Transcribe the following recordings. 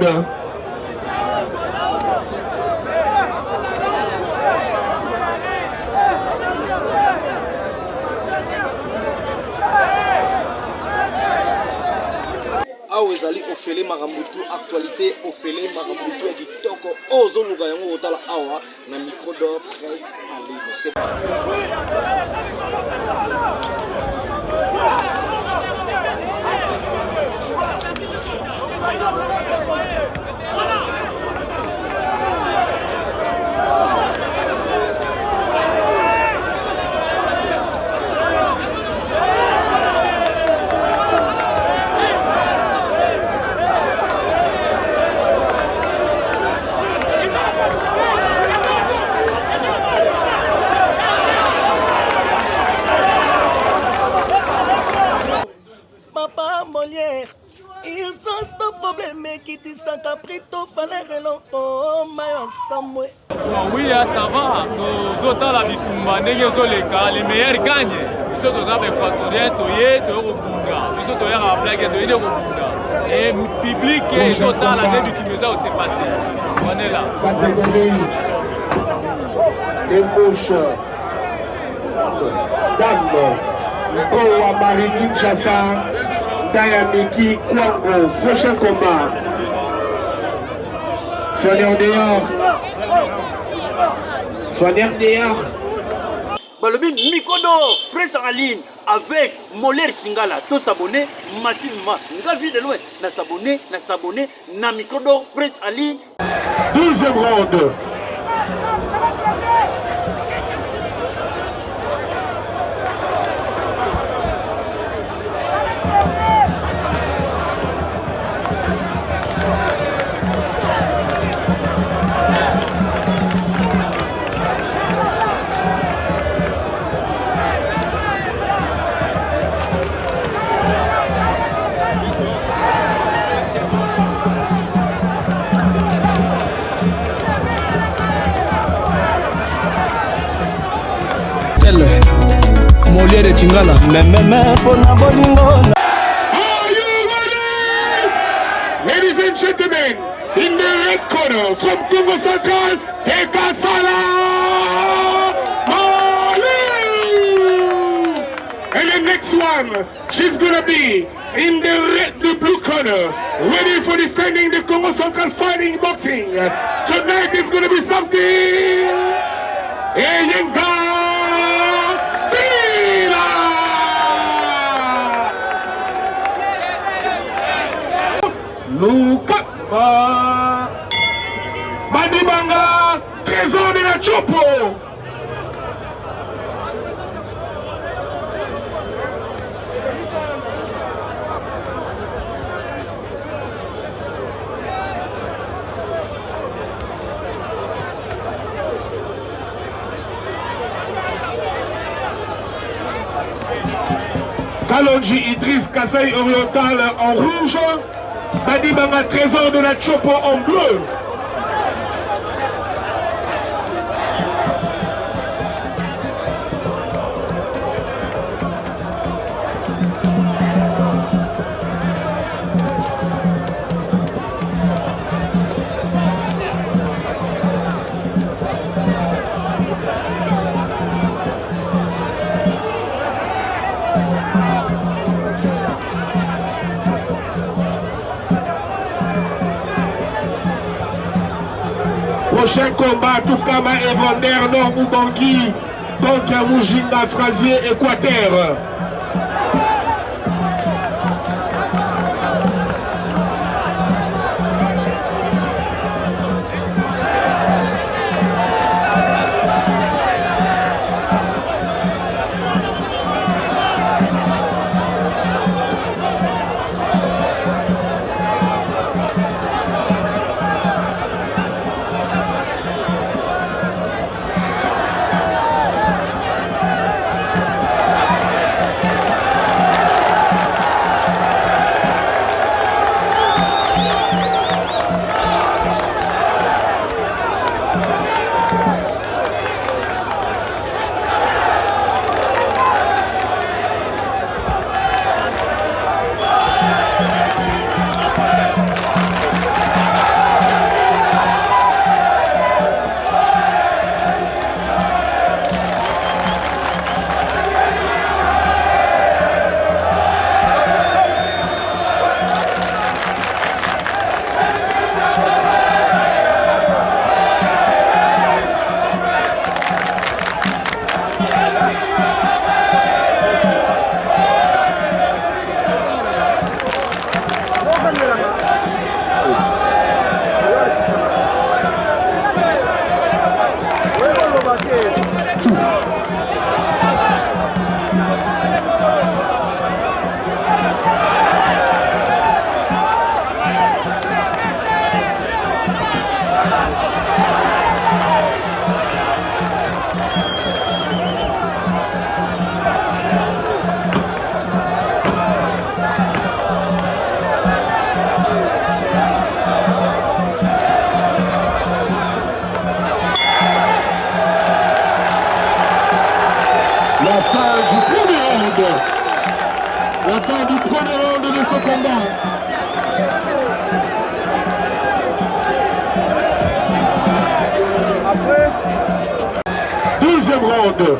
round. Ezali ofele marambutu actualité ofele marambutu ya kitoko ozoluka yango otala awa na micro d'or presse en ligne. Ils ont ce problème qui dit ça caprito fallait longtemps mayo ensemble. Oui, ça va. Nous autres la bitumba ndenge zoleka les meilleurs gagnent. Ils sont aux équatoriens toyé to robunda. Ils sont à la blague de robunda. Et public et total la bitumba où c'est passé. On est là. De gauche. Dame. Kowa Mariki Chassa. Dayamiki Kwango, prochain combat. Soigneur dehors. Soigneur dehors. Balobin Mikodo, presse en ligne avec Moller Tingala. Tous s'abonner massivement. Ngavi de loin. Na s'abonner, na Mikodo, presse en ligne. 12e round. Molière Tingala même pour na bolingo. Are you ready? Ladies and gentlemen, in the red corner from Congo Central, Teka Sala Mali. And the next one, she's gonna be in the blue corner, ready for defending the Congo Central fighting boxing. Tonight is gonna be something. Luka Badibanga, trésor de la Chopo. Kalonji Idriss Kassai Oriental en rouge. Badibanga, trésor de la Chopo en bleu. Prochain combat, Toukama Evander Nord Ubangui contre Mujinga Frazier Équateur. fin du premier round de ce combat. Deuxième round.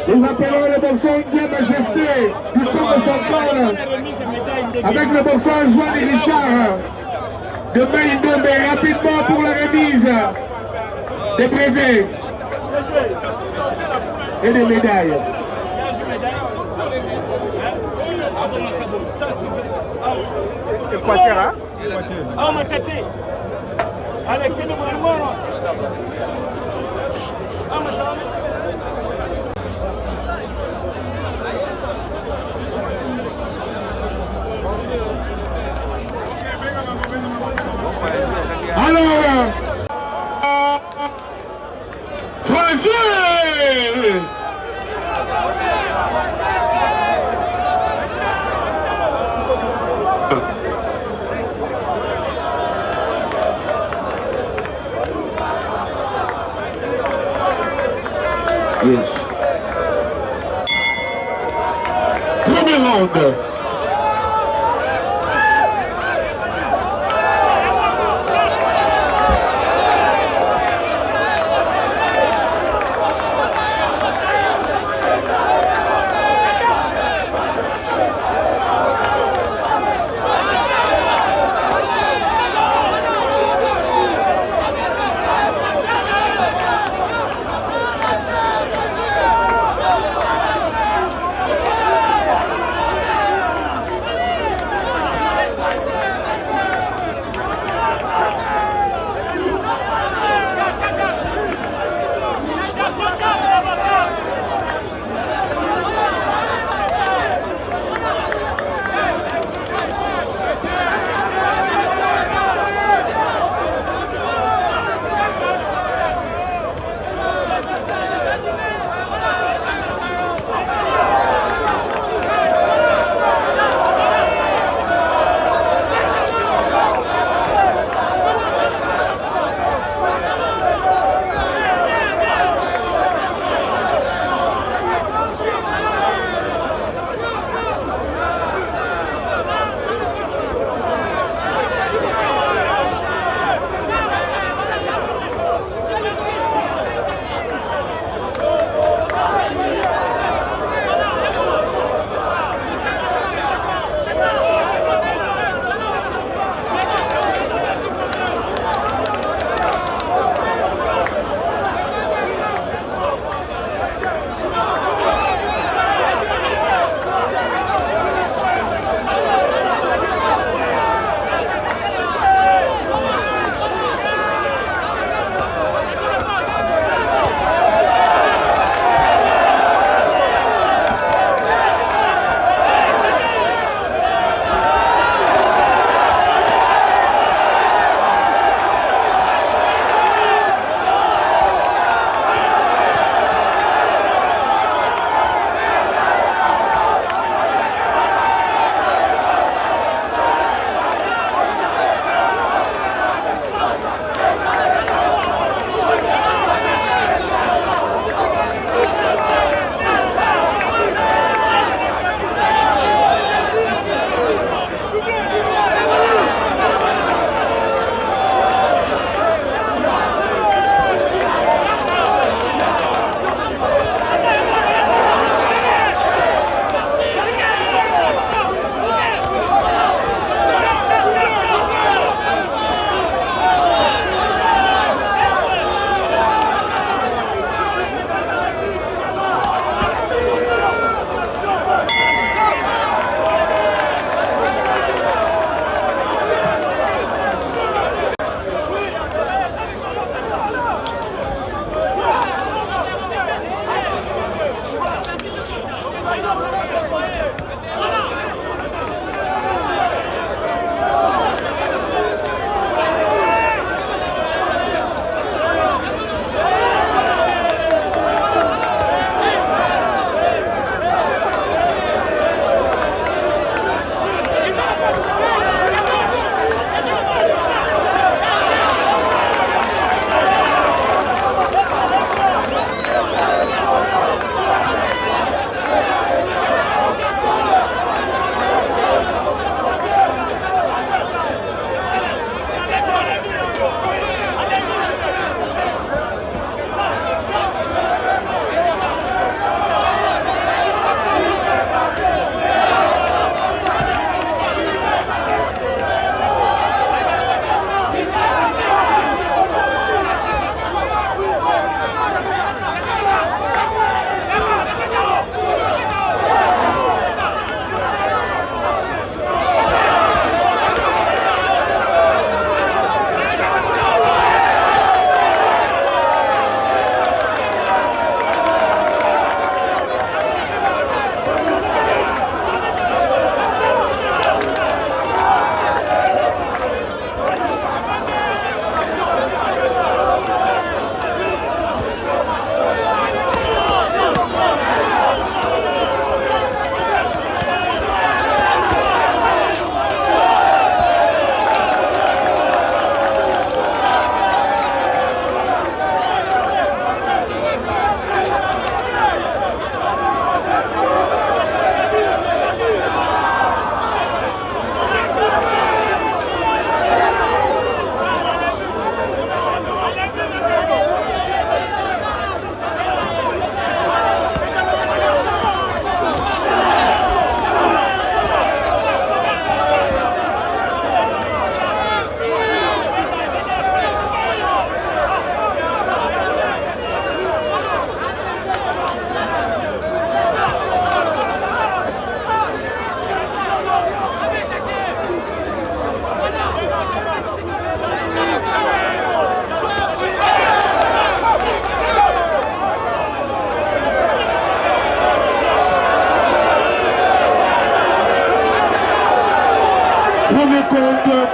Nous appelons le boxeur Guy Majesté du Congo central avec le boxeur Joanny Richard de Maïndombe rapidement pour la remise des brevets et des médailles. Équateur, Alors, Français! Yes. Premier round.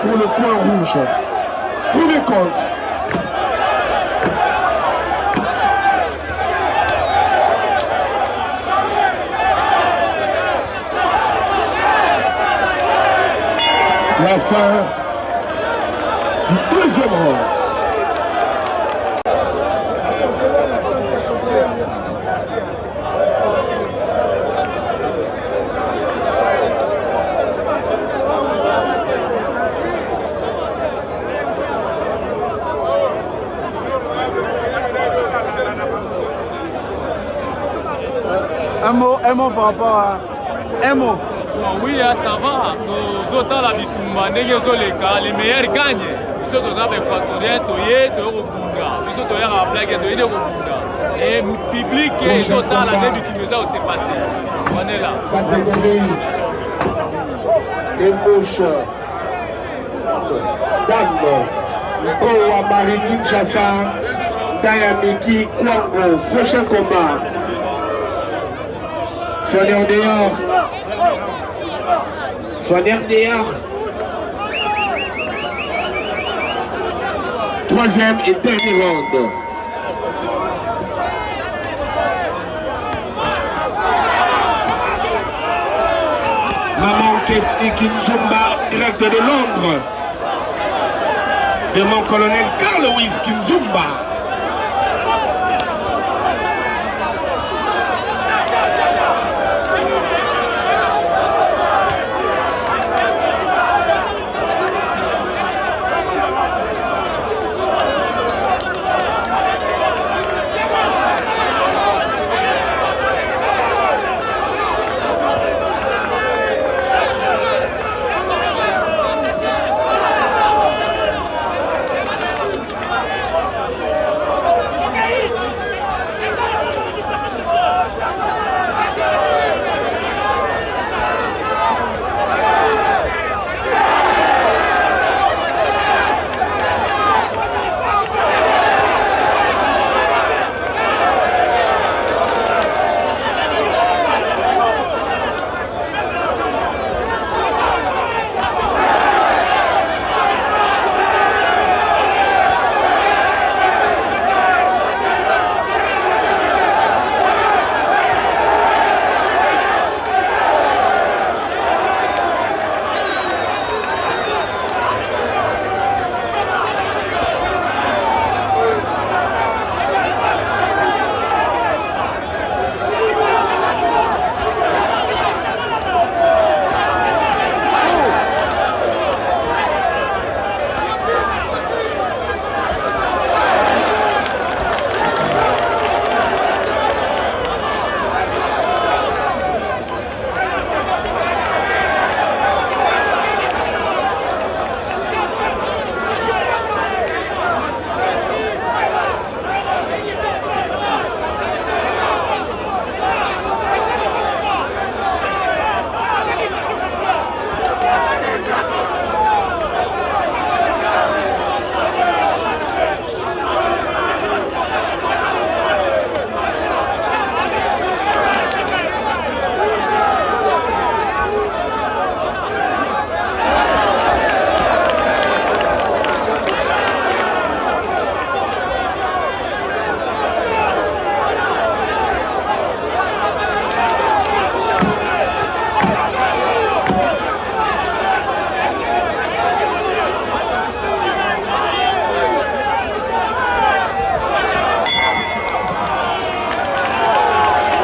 pour le point rouge. Pour les comptes. La fin du deuxième round. Un mot par rapport à... Un mot. Bon, oui, ça va. Nous autres, la bitumba, les meilleurs gagnent. Nous sommes dans l'équatorien, nous sommes dans la blague, et le public, les autres, la bitumba, où c'est passé. On est là. Catégorie de gauche. Dame. Kowa Marie Kinshasa. Dayamiki Kwango. Prochain combat. Soyez en dehors. Soyez en dehors. Troisième et dernier round. Maman Kinzumba, direct de Londres. De mon colonel Carl Louis Kinzumba.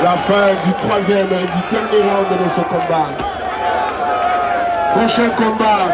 La fin du troisième et du dernier round de ce combat. Prochain combat.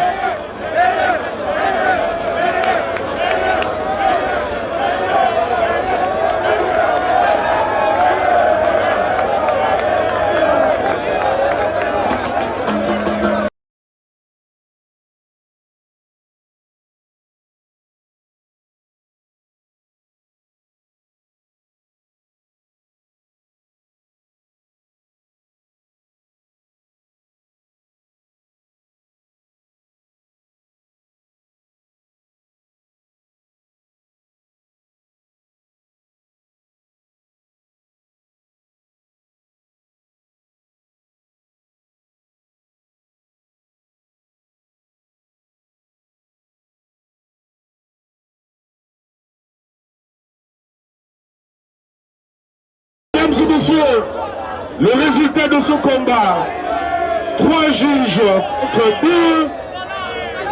Mesdames et messieurs, le résultat de ce combat, 3 juges contre 2,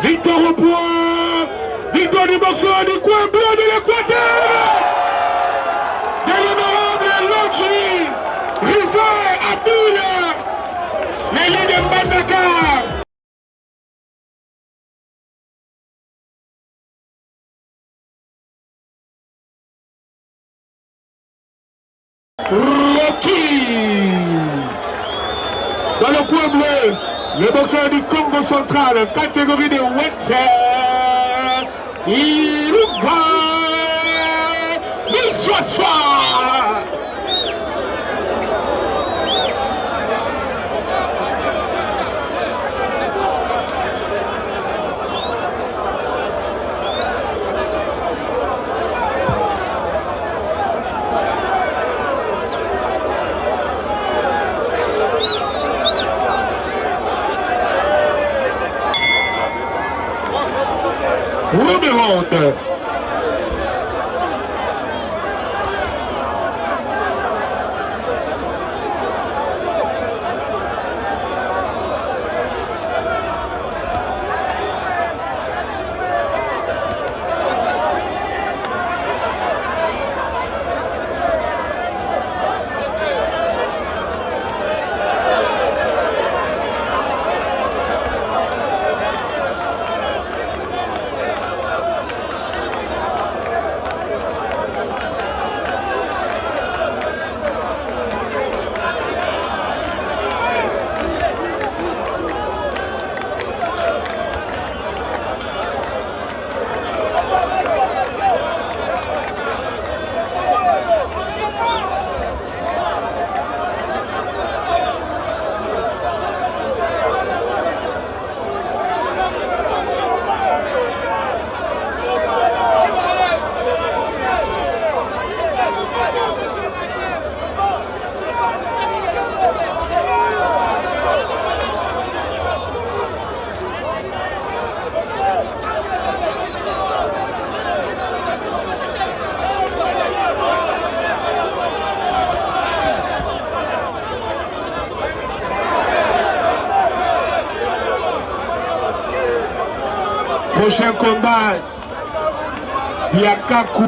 victoire au point, victoire du boxeur du coin bleu de l'Équateur, de l'honorable Lodji, River Abdul, Nelly de Mbandaka. Rocky. Dans le coin bleu, le boxeur du Congo central, catégorie de Wetse, Iruga Miswaswa. Premier round. Prochain combat, Diakaku.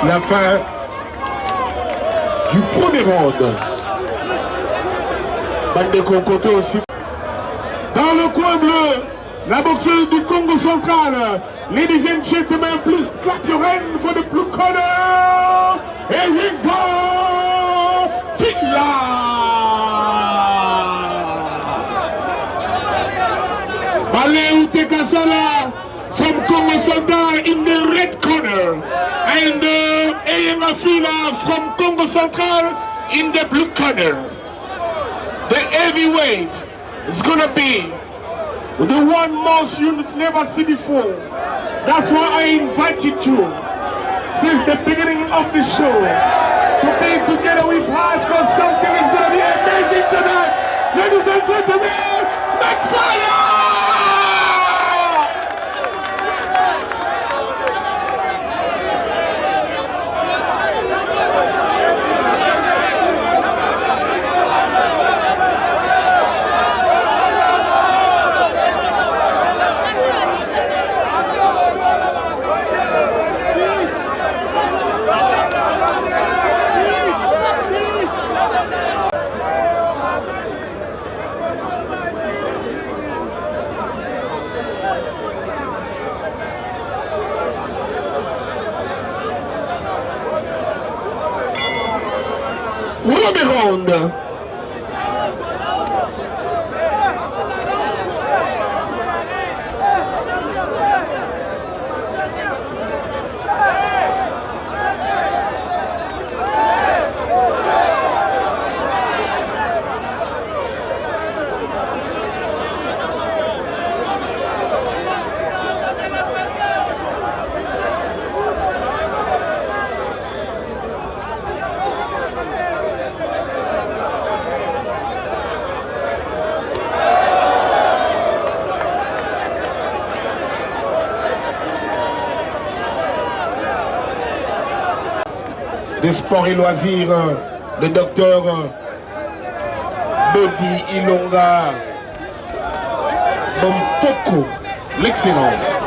La fin du premier round. Bande de Concoté aussi. Dans le coin bleu, la boxeuse du Congo central. Ladies and gentlemen, please clap your hands for the blue corner. Here we go. Killa. Baleu Tekasala from Congo central in the red corner. And Eyemafila from Congo Central in the blue corner. The heavyweight is gonna be the one most you've never seen before. That's why I invited you since the beginning of the show to be together with us, because something is gonna be amazing tonight. and gentlemen, McFire! Premier round. Des sports et loisirs, le docteur Bodi Ilonga Bompoko, l'excellence.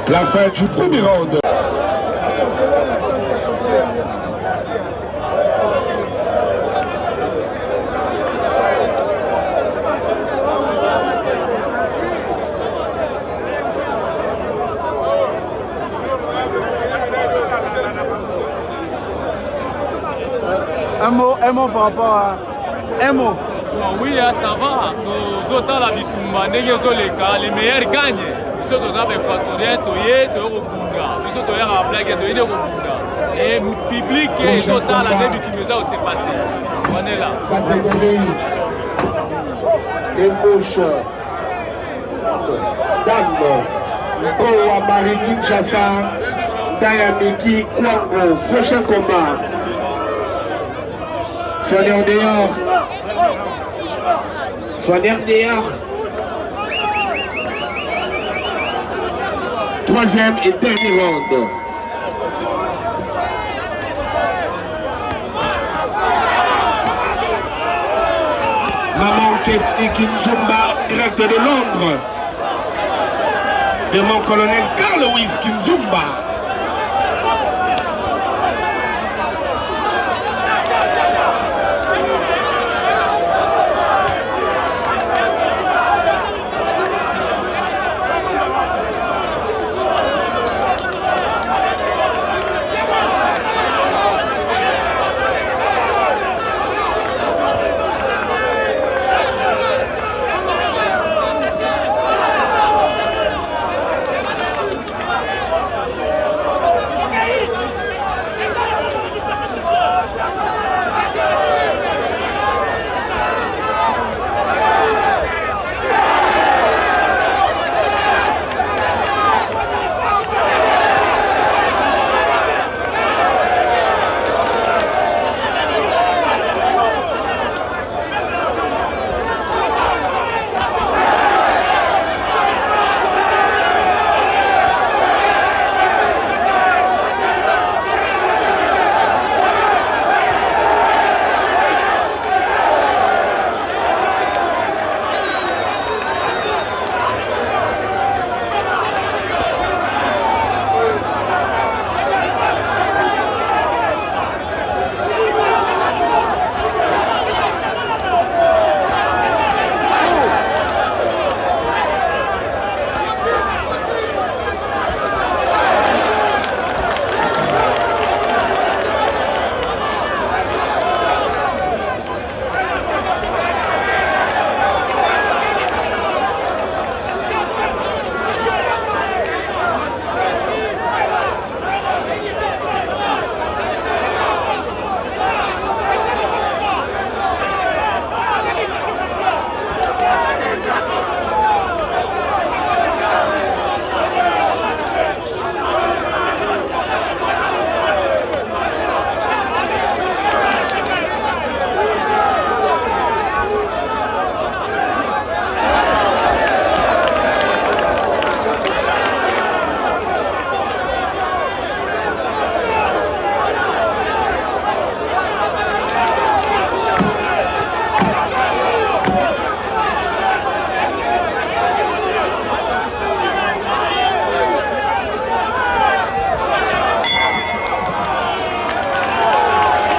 La fin du premier round. Un mot par rapport à... Un mot. Bon, oui, ça va. Nous autres, la bitumba, les meilleurs gagnent. Nous sommes équatoriens, nous sommes au blague, nous sommes au et le public est total, la bitumba s'est passé. On est là. Catégorie de gauche. Dame. Kowa Marie Kinshasa. Dayamiki Kwango. Prochain combat. Soyez en dehors. Soyez en dehors. Troisième et dernier round. Maman Kefti Kinzumba, direct de Londres. de mon colonel Carl Louis Kinzumba.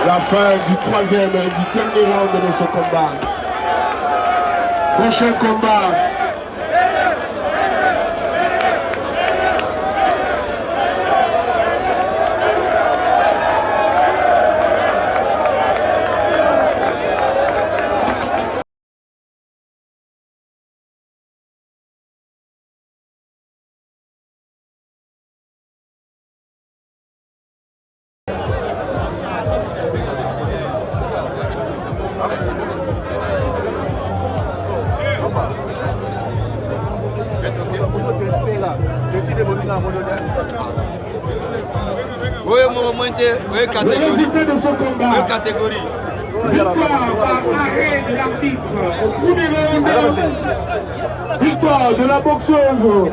La fin du troisième et du dernier round de ce combat. Prochain combat. Oui, catégorie. Victoire par arrêt de l'arbitre au premier round. Victoire de la boxeuse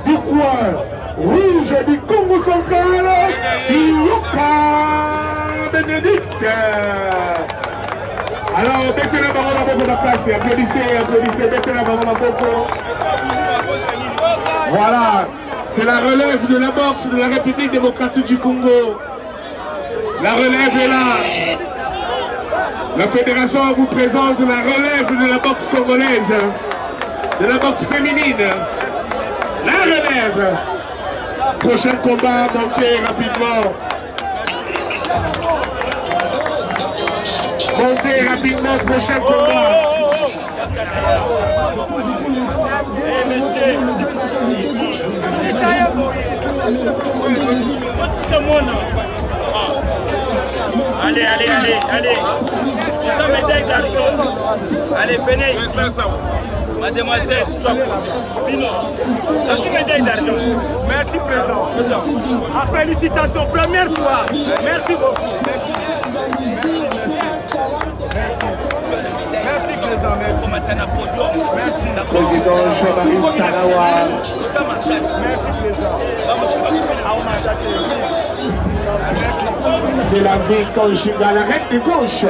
du coin rouge du Congo central, Yoka Bénédicte. Alors, mettez la maman à beaucoup de place. Applaudissez, mettez la maman à beaucoup. Voilà, c'est la relève de la boxe de la République démocratique du Congo. La relève est là. La fédération vous présente la relève de la boxe congolaise, de la boxe féminine. La relève. Prochain combat, montez rapidement. Montez rapidement, prochain combat. Allez. Ça médaille d'argent. Allez, venez ici. Mademoiselle, la médaille d'argent. Merci, président. Félicitations, première fois. Merci beaucoup. Merci, président. Merci. Président Jean-Marie Sarawa. Merci, président. C'est la vie conjugale, arrête de gauche.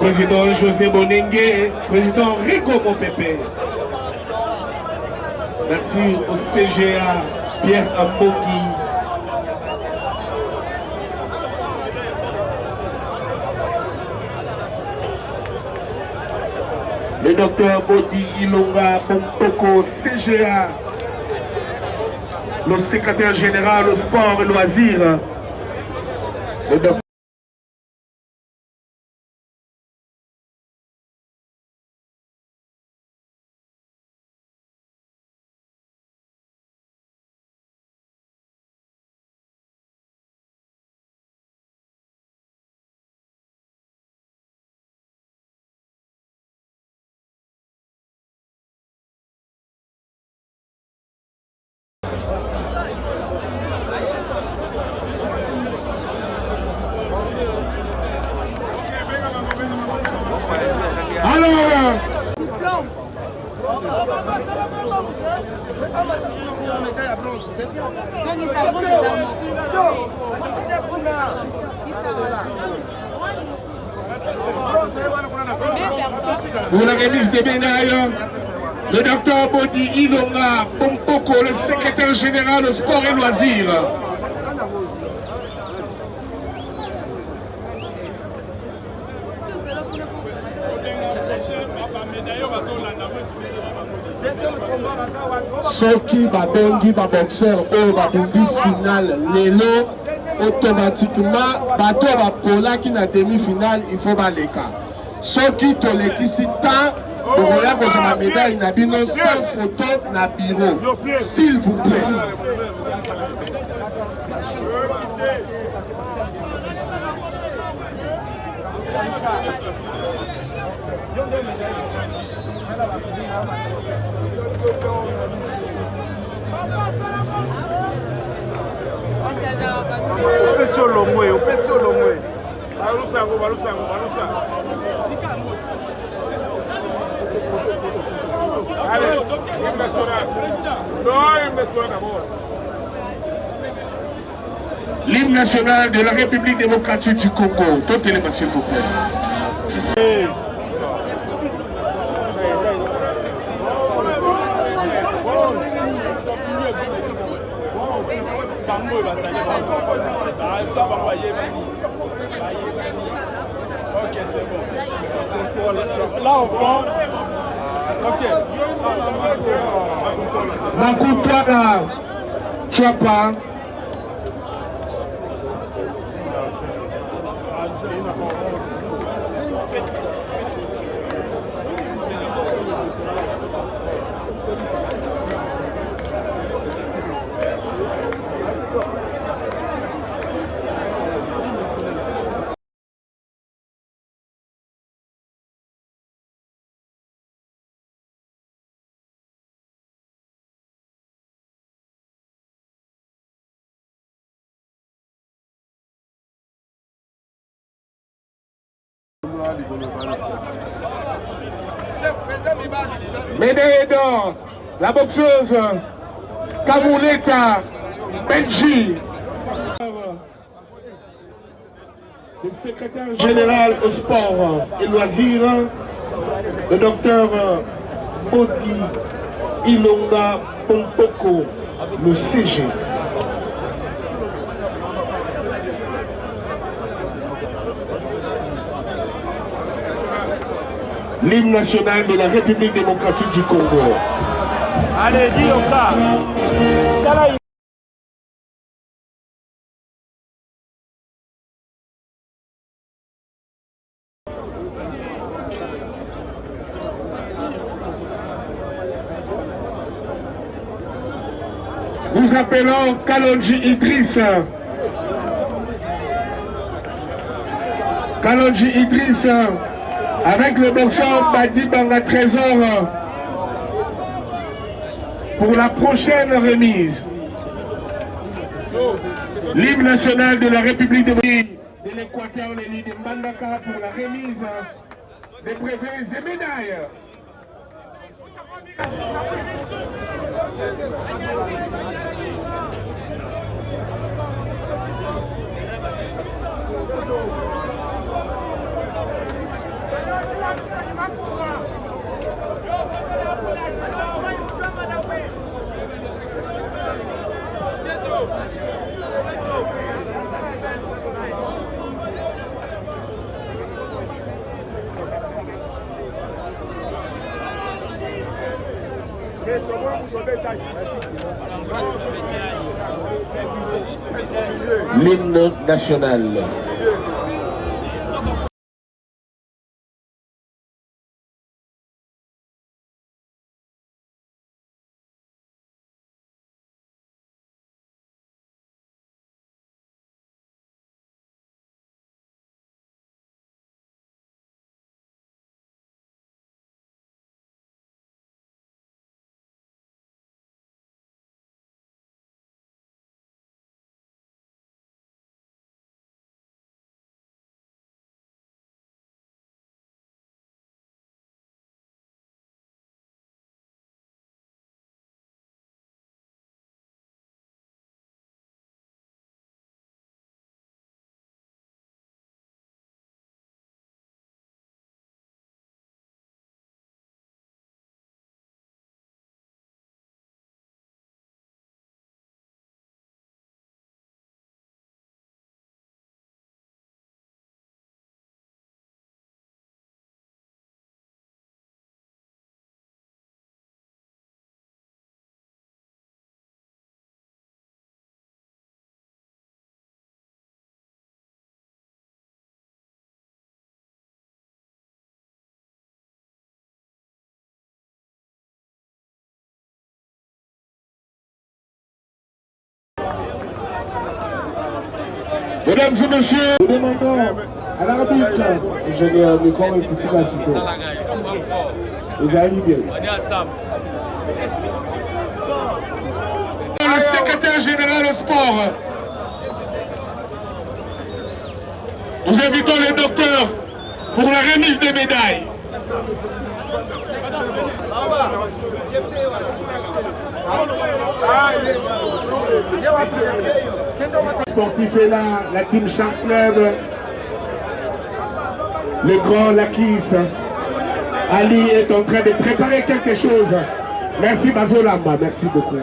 Président José Bonengue, président Rico Mopepe. Merci au CGA Pierre Ambogi. Le docteur Bodi Ilonga Pompoko CGA. Le secrétaire général au sport et loisirs. Le docteur pour la remise des médailles, le docteur Bodi Ilonga Pompoko, le secrétaire général au sport et loisirs. Soki babengi ba boxeur oyo babundi finale lelo automatiquement bato bapolaki na demi-finale il faut baleka. Soki tolekisi temps bokoya kozwa médaille na bino sans photo na bureau s'il vous plaît. L'hymne national de la République démocratique du Congo. Totez-les, s'il vous plaît. Ok, c'est bon. Là, on prend. Ok. Makutwana Chapa. Médaille d'or, la boxeuse Kamuleta Benji. Le secrétaire général au sport et loisirs, le docteur Bodi Ilonga Pompoko, le CG. L'hymne national de la République démocratique du Congo. Allez, dis au cas. Nous appelons Kalonji Idriss. Kalonji Idriss avec le boxeur Badi Banga Trésor pour la prochaine remise. L'hymne national de la République de l'Équateur, l'élite de Mbandaka pour la remise des brevets et médailles. L'hymne national. Mesdames et messieurs, nous demandons à l'arbitre, ingénieur micro et petit classico. Vous allez bien. Le secrétaire général au sport. Nous invitons les docteurs pour la remise des médailles. Sportif est là, la team Shark Club, le grand Lakis. Ali est en train de préparer quelque chose. Merci Bazolamba, merci beaucoup.